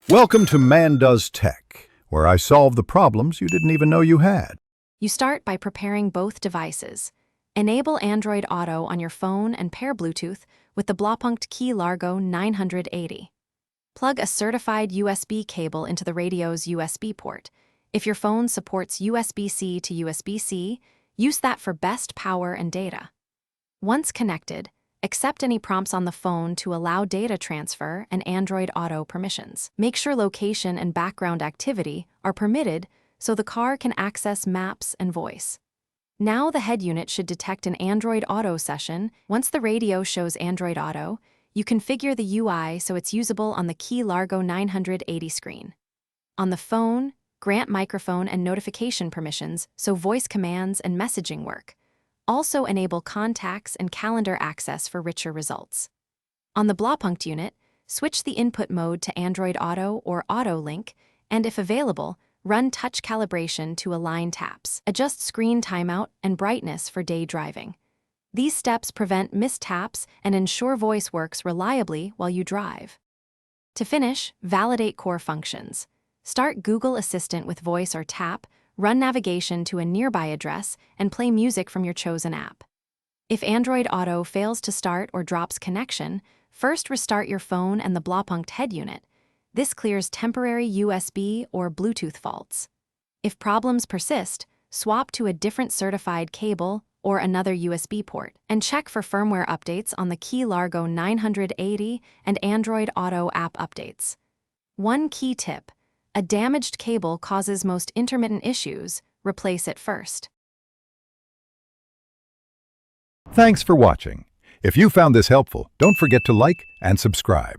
Welcome to Man Does Tech, where I solve the problems you didn't even know you had. You start by preparing both devices. Enable Android Auto on your phone and pair Bluetooth with the Blaupunkt Key Largo 980. Plug a certified USB cable into the radio's USB port. If your phone supports USB-C to USB-C, use that for best power and data. Once connected, accept any prompts on the phone to allow data transfer and Android Auto permissions. Make sure location and background activity are permitted so the car can access maps and voice. Now the head unit should detect an Android Auto session. Once the radio shows Android Auto, you configure the UI so it's usable on the Key Largo 980 screen. On the phone, grant microphone and notification permissions so voice commands and messaging work. Also enable contacts and calendar access for richer results. On the Blaupunkt unit, switch the input mode to Android Auto or Auto Link, and if available, run touch calibration to align taps. Adjust screen timeout and brightness for day driving. These steps prevent missed taps and ensure voice works reliably while you drive. To finish, validate core functions. Start Google Assistant with voice or tap, run navigation to a nearby address, and play music from your chosen app. If Android Auto fails to start or drops connection, first restart your phone and the Blaupunkt head unit. This clears temporary USB or Bluetooth faults. If problems persist, swap to a different certified cable or another USB port, and check for firmware updates on the Key Largo 980 and Android Auto app updates. One key tip: a damaged cable causes most intermittent issues. Replace it first. Thanks for watching. If you found this helpful, don't forget to like and subscribe.